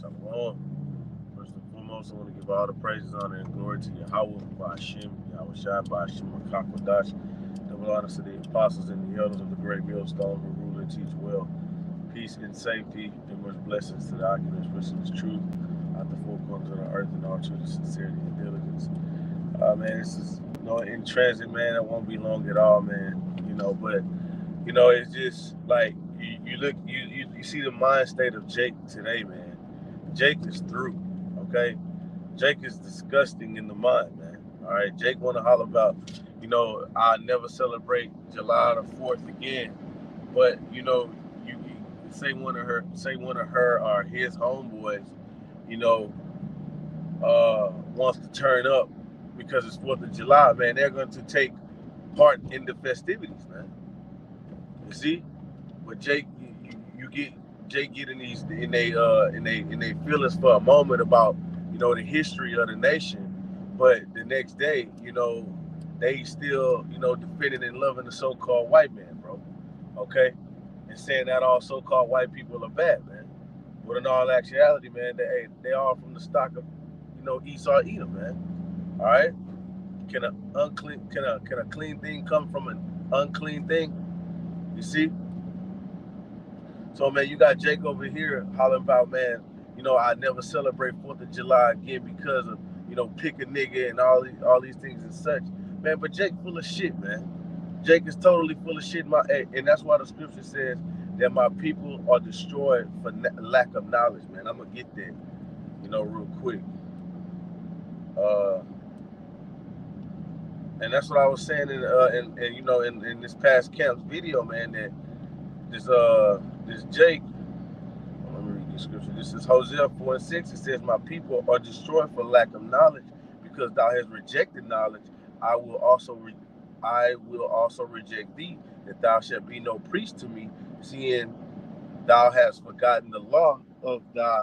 Shalom. First and foremost, I want to give all the praises, honor, and glory to Yahweh, Ba'ashim, Yahweh Shai, Ba'ashim, Makakwadash. Double honor to the apostles and the elders of the great millstone who rule and teach well. Peace and safety and much blessings to the occupants pushing this truth out the four corners of the earth and all truth, sincerity, and diligence. Man, this is, in transit, man. It won't be long at all, man. But it's just like you look, you see the mind state of Jake today, man. Jake is through, okay? Jake is disgusting in the mind, man. All right, Jake want to holler about, I never celebrate July the 4th again, but you say one of her or his homeboys, you know, wants to turn up because it's 4th of July, man. They're going to take part in the festivities, man. You see, but Jake, you get Jake getting these in they feelings for a moment about the history of the nation, but the next day, they still defending and loving the so-called white man, bro. Okay, and saying that all so-called white people are bad, man. But in all actuality, man, they are from the stock of Esau Edom, man. All right, can a clean thing come from an unclean thing? You see? So, man, you got Jake over here hollering about, man, I never celebrate 4th of July again because of, pick a nigga and all these things and such. Man, but Jake full of shit, man. Jake is totally full of shit. And that's why the scripture says that my people are destroyed for lack of knowledge, man. I'm going to get there, real quick. And that's what I was saying in this past camp's video, man, that this Jake, let me read the scripture. This is Hosea 4:6. It says, my people are destroyed for lack of knowledge, because thou hast rejected knowledge. I will also reject thee, that thou shalt be no priest to me, seeing thou hast forgotten the law of thy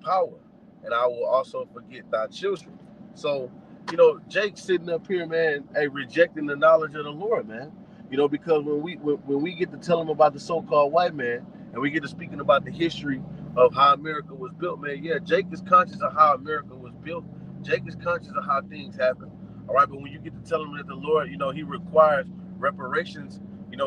power, and I will also forget thy children. So, Jake sitting up here, man, rejecting the knowledge of the Lord, man. Because when we get to tell him about the so-called white man, and we get to speaking about the history of how America was built, man, yeah, Jake is conscious of how America was built. Jake is conscious of how things happen. All right, but when you get to tell him that the Lord, he requires reparations,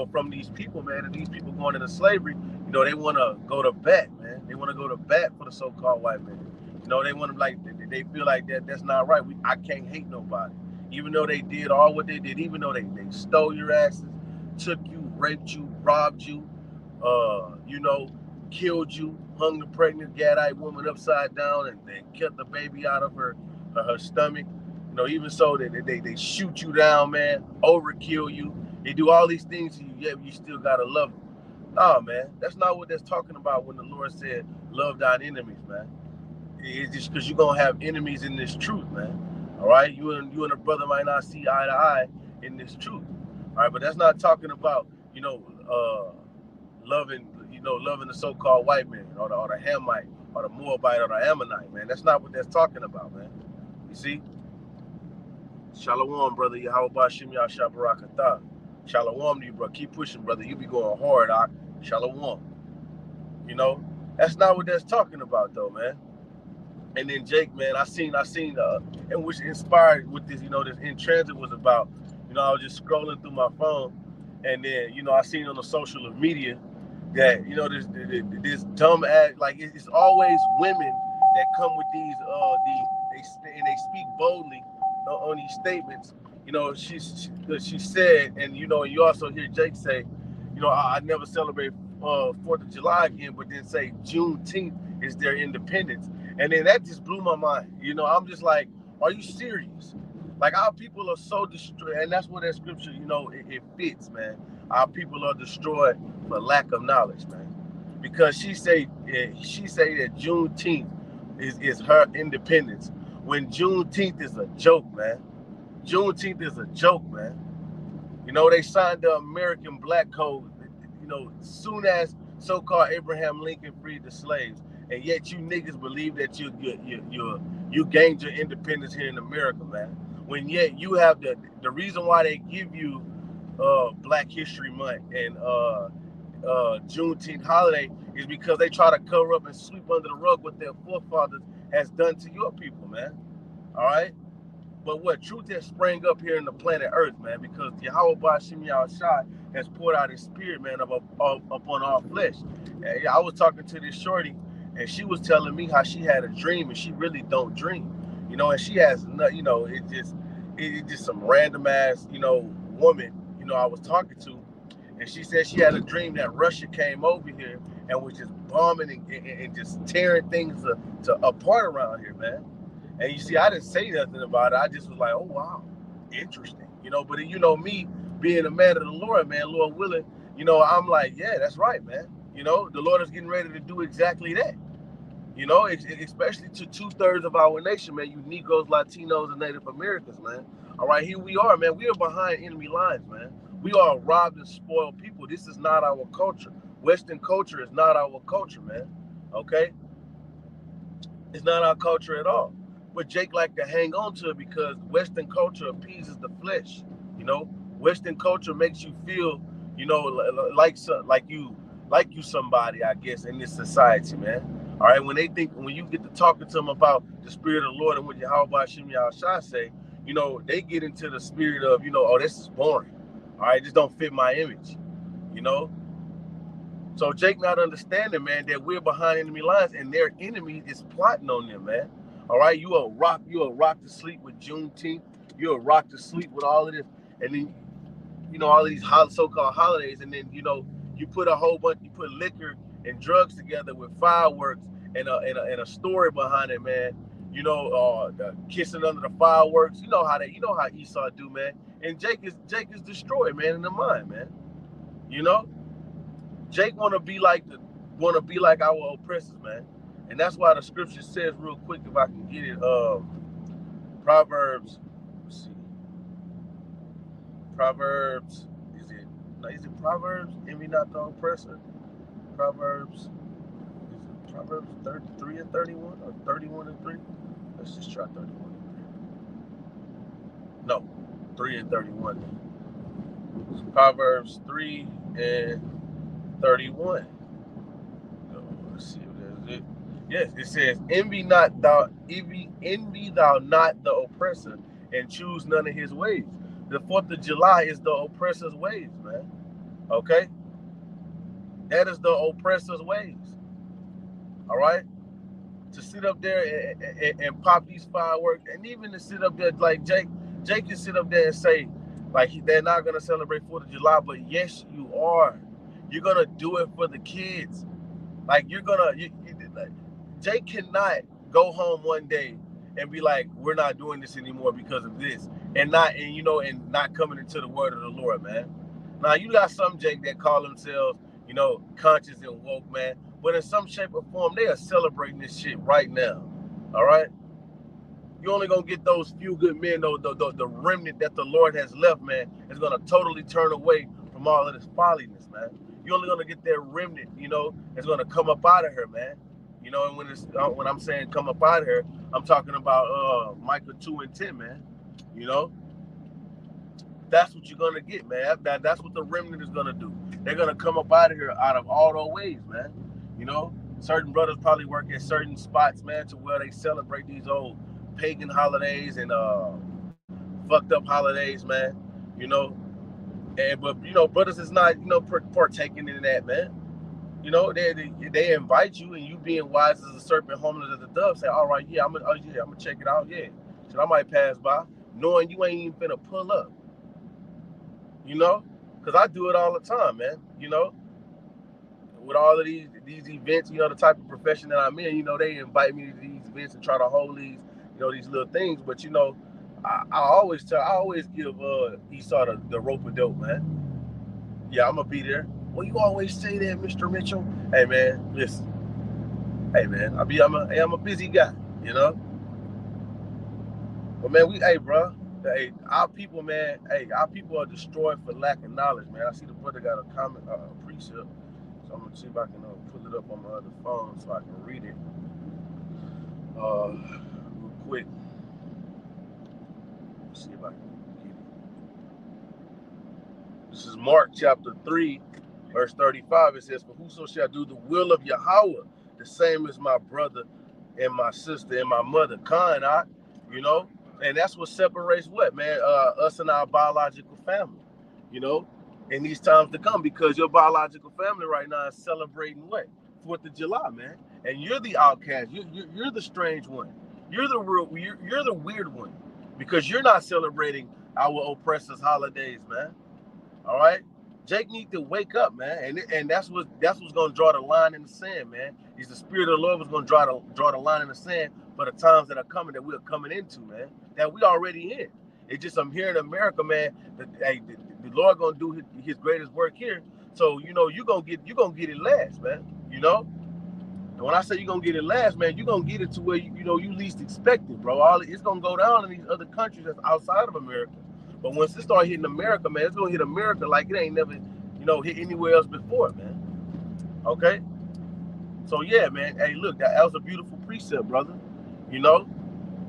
from these people, man, and these people going into slavery, they want to go to bat, man. They want to go to bat for the so-called white man. They want to they feel like that's not right. I can't hate nobody, even though they did all what they did, even though they stole your asses, took you, raped you, robbed you, killed you, hung the pregnant Gadite woman upside down, and then cut the baby out of her stomach. Even so, they shoot you down, man, overkill you. They do all these things to you, yet you still gotta love them. Nah, man, that's not what that's talking about when the Lord said, love thine enemies, man. It's just because you're going to have enemies in this truth, man. All right? You and a brother might not see eye to eye in this truth. All right? But that's not talking about, loving the so-called white man or the Hamite or the Moabite or the Ammonite, man. That's not what that's talking about, man. You see? Shalom, brother. Yahweh Ba'ashim Yahshua Barakatah. Shalom to you, bro. Keep pushing, brother. You be going hard, Doc. Shalom. That's not what that's talking about, though, man. And then Jake, man, I seen, and which inspired with this, this In Transit was about, I was just scrolling through my phone, and then, I seen on the social media that, this dumb ass, like it's always women that come with these, they speak boldly on these statements. She said, and you also hear Jake say, I never celebrate 4th of July again, but then say Juneteenth is their independence. And then that just blew my mind. I'm just like, are you serious? Like, our people are so destroyed. And that's what that scripture, it fits, man. Our people are destroyed for lack of knowledge, man. Because she say that Juneteenth is her independence, when Juneteenth is a joke, man. Juneteenth is a joke, man. They signed the American Black Code, soon as so-called Abraham Lincoln freed the slaves. And yet you niggas believe that you gained your independence here in America, man. When yet you have the reason why they give you Black History Month and Juneteenth holiday is because they try to cover up and sweep under the rug what their forefathers has done to your people, man. All right? But what truth has sprang up here in the planet Earth, man, because Yahweh Ba'Shem Yahushua has poured out his spirit, man, upon all flesh. And I was talking to this shorty, and she was telling me how she had a dream, and she really don't dream, you know, and she has, you know, it's just some random ass, you know, woman, you know, I was talking to, and she said she had a dream that Russia came over here and was just bombing and just tearing things to apart around here, man. And you see, I didn't say nothing about it. I just was like, oh, wow, interesting. You know, but you know, me being a man of the Lord, man, Lord willing, you know, I'm like, yeah, that's right, man. You know, the Lord is getting ready to do exactly that. You know, especially to 2/3 of our nation, man, you Negroes, Latinos, and Native Americans, man. All right, here we are, man. We are behind enemy lines, man. We are robbed and spoiled people. This is not our culture. Western culture is not our culture, man. Okay? It's not our culture at all. But Jake like to hang on to it because Western culture appeases the flesh. You know, Western culture makes you feel, you know, like you somebody, I guess, in this society, man. All right, when you get to talking to them about the spirit of the Lord and what Yahweh Shem Yahushua say, you know, they get into the spirit of, you know, oh, this is boring. All right, this don't fit my image, you know. So Jake not understanding, man, that we're behind enemy lines and their enemy is plotting on them, man. All right, you a rock to sleep with Juneteenth. You're a rock to sleep with all of this, and then you know all of these so-called holidays, and then you know you put liquor and drugs together with fireworks and a story behind it, man. You know, kissing under the fireworks. You know how Esau do, man. And Jake is destroyed, man, in the mind, man. You know. Jake want to be like our oppressors, man, and that's why the scripture says real quick, if I can get it, Proverbs. Let's see, Proverbs. Is it Proverbs? Envy not the oppressor. Proverbs. Is it Proverbs 33 and 31 or 31 and 3? Let's just try 31 and 3. No, 3 and 31. It's Proverbs 3 and 31. Let's see if there's it. Yes, it says, envy thou not the oppressor, and choose none of his ways. The 4th of July is the oppressor's ways, man. Okay? That is the oppressor's ways. All right? To sit up there and pop these fireworks, and even to sit up there like Jake can sit up there and say, like, they're not going to celebrate 4th of July, but yes, you are. You're going to do it for the kids. Like, Jake cannot go home one day and be like, we're not doing this anymore because of this, and not coming into the word of the Lord, man. Now, you got some Jake that call themselves, you know, conscious and woke, man, but in some shape or form, they are celebrating this shit right now. All right? You're only going to get those few good men, the remnant that the Lord has left, man, is going to totally turn away from all of this folliness, man. You're only going to get that remnant, you know, that's going to come up out of her, man. You know, and when I'm saying come up out of here, I'm talking about Micah 2 and 10, man. You know, that's what you're gonna get, man. That's what the remnant is gonna do. They're gonna come up out of here out of all those ways, man. You know, certain brothers probably work at certain spots, man, to where they celebrate these old pagan holidays and fucked up holidays, man. You know, but you know, brothers is not, you know, partaking in that, man. You know, they invite you, and you being wise as a serpent, harmless as a dove, say, all right, yeah, I'm gonna check it out, yeah. So I might pass by, knowing you ain't even finna pull up. You know, because I do it all the time, man. You know, with all of these events, you know, the type of profession that I'm in, you know, they invite me to these events and try to hold these, you know, these little things. But you know, I always give Esau the rope of dope, man. Yeah, I'm gonna be there. Well, you always say that, Mr. Mitchell. Hey, man, listen. Hey, man, I'm a busy guy, you know. But man, bro. Hey, our people, man. Hey, our people are destroyed for lack of knowledge, man. I see the brother got a comment, precept. So I'm gonna see if I can pull it up on my other phone so I can read it. Real quick. Let's see if I can get it. This is Mark chapter 3 verse 35, it says, for whoso shall do the will of Yahweh, the same as my brother and my sister and my mother, Khan, you know, and that's what separates what, man, us and our biological family, you know, in these times to come, because your biological family right now is celebrating what? 4th of July, man. And you're the outcast. You're the strange one. You're the weird one, because you're not celebrating our oppressors' holidays, man. All right? Jake needs to wake up, man. And that's what's gonna draw the line in the sand, man. Is the Spirit of the Lord was gonna draw the line in the sand for the times that are coming, that we're coming into, man. That we already in. It's just I'm here in America, man. The Lord gonna do his greatest work here. So you know you're gonna get it last, man. You know. And when I say you're gonna get it last, man, you're gonna get it to where you least expect it, bro. It's gonna go down in these other countries that's outside of America. But once it start hitting America, man, it's gonna hit America like it ain't never, hit anywhere else before, man. Okay? So yeah, man. Hey, look, that was a beautiful precept, brother. You know?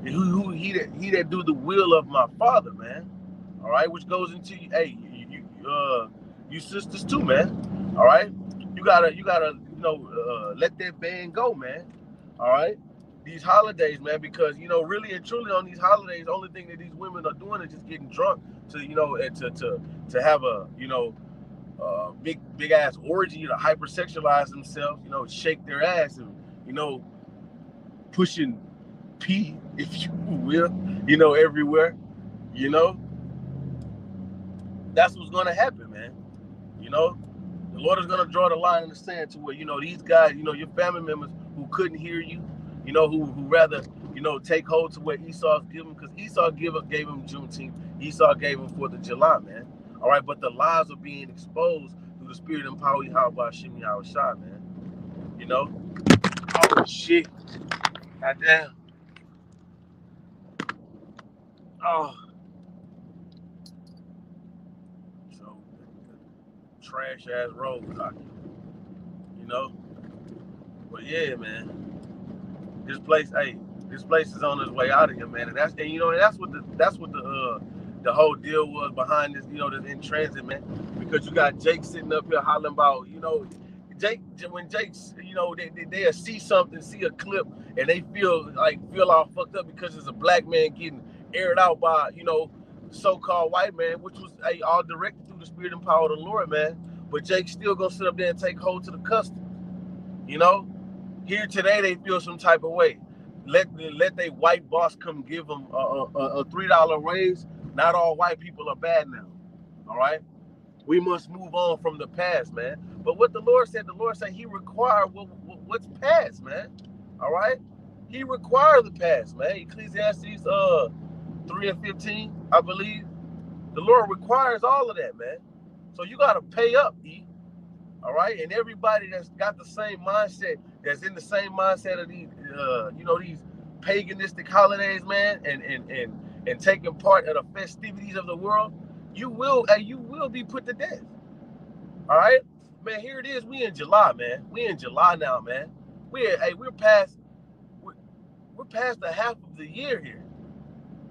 He that do the will of my Father, man. All right, which goes into you sisters too, man. All right? You gotta let that band go, man. All right? These holidays, man, because really and truly on these holidays, the only thing that these women are doing is just getting drunk to have a big ass orgy, to hypersexualize themselves, shake their ass and pushing pee, if you will, everywhere. That's what's gonna happen, man. The Lord is gonna draw the line in the sand to where these guys, your family members who couldn't hear you, who rather, take hold to what Esau's given, because Esau gave him Juneteenth, Esau gave him 4th of July, man. All right, but the lies are being exposed through the Spirit and power of Hashem Yahushua, man. Oh shit, goddamn. Oh, so trash ass road, But yeah, man. This place is on its way out of here, man. And that's what the whole deal was behind this, this in transit, man. Because you got Jake sitting up here hollering about, when Jake's, they'll see something, see a clip, and they feel all fucked up because it's a black man getting aired out by, so-called white man, which was all directed through the Spirit and power of the Lord, man. But Jake's still gonna sit up there and take hold to the custom, Here today, they feel some type of way. Let their white boss come give them a $3 raise. Not all white people are bad now. All right? We must move on from the past, man. But what the Lord said he required what's past, man. All right? He required the past, man. Ecclesiastes 3:15, I believe. The Lord requires all of that, man. So you got to pay up, E. All right, and everybody that's got the same mindset, that's in the same mindset of these, these paganistic holidays, man, and taking part of the festivities of the world, you will be put to death. All right, man. Here it is. We in July, man. We in July now, man. We're past the half of the year here.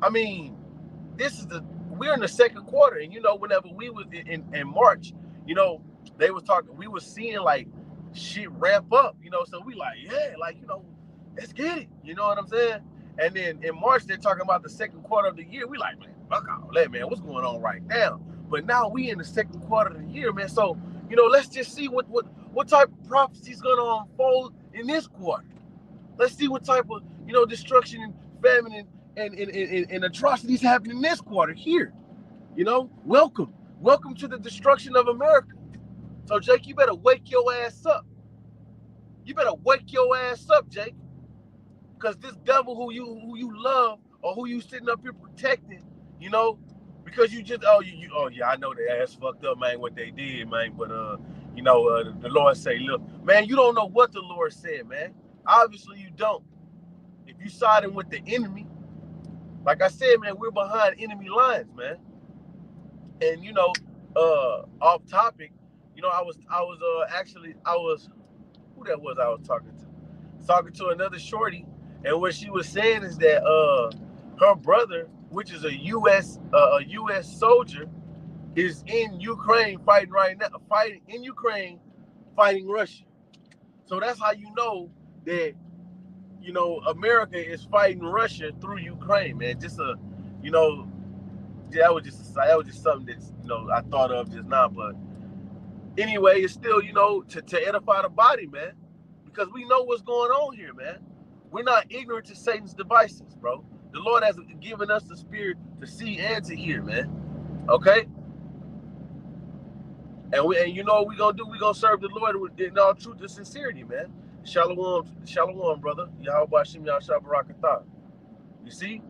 I mean, we're in the second quarter, and whenever we was in March, they was talking, we was seeing like shit ramp up, so we like, yeah, like, let's get it. You know what I'm saying? And then in March, they're talking about the second quarter of the year. We like, man, fuck all that, man. What's going on right now? But now we in the second quarter of the year, man. So, let's just see what type of prophecy is going to unfold in this quarter. Let's see what type of, destruction and famine and atrocities happen in this quarter here. Welcome to the destruction of America. So, Jake, you better wake your ass up. You better wake your ass up, Jake. Because this devil who you love, or who you sitting up here protecting, because you just, yeah, I know the ass fucked up, man, what they did, man. But, the Lord say, look, man, you don't know what the Lord said, man. Obviously, you don't. If you siding with the enemy, like I said, man, we're behind enemy lines, man. And, off topic, I was who that was I was talking to? Talking to another shorty, and what she was saying is that her brother, which is a U.S. Soldier, is in Ukraine fighting right now, fighting Russia. So that's how you know that, you know, America is fighting Russia through Ukraine, man. Just a, you know, that was just something that, you know, I thought of just now. But anyway, it's still, you know, to edify the body, man, because we know what's going on here, man. We're not ignorant to Satan's devices, bro. The Lord has given us the spirit to see and to hear, man. Okay? And you know what we're gonna do? We're gonna serve the Lord in all truth and sincerity, man. Shalom, shalom, brother. Yahweh Shem Yahshua Barakatah. You see?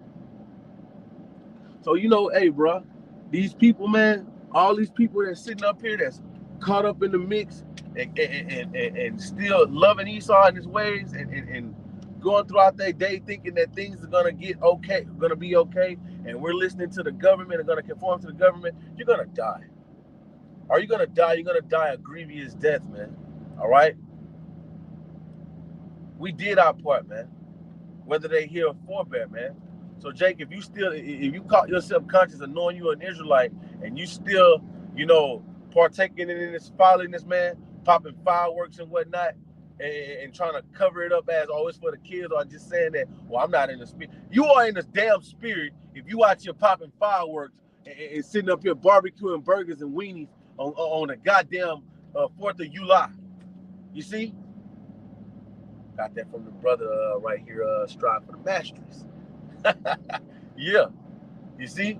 So, you know, hey, bro, these people, man, all these people that's sitting up here that's caught up in the mix and still loving Esau and his ways and going throughout their day thinking that things are gonna get okay, gonna be okay, and we're listening to the government and gonna conform to the government, you're gonna die. Are you gonna die? You're gonna die a grievous death, man. All right? We did our part, man. Whether they hear or forbear, man. So, Jake, if you caught yourself conscious of knowing you're an Israelite and you still, you know, partaking in this folliness, man, popping fireworks and whatnot, and trying to cover it up as, oh, it's for the kids, or just saying that, well, I'm not in the spirit. You are in the damn spirit if you out here popping fireworks and sitting up here barbecuing burgers and weenies on the goddamn 4th of July. You see? Got that from the brother right here, Strive for the Masteries. Yeah. You see?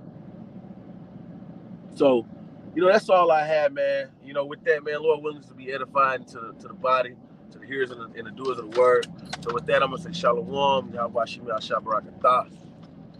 So, you know, that's all I had, man. You know, with that, man, Lord willing to be edifying to the body, to the hearers and the doers of the word. So with that, I'm going to say shalom. Yahweh Shem Yahshua Barakatah.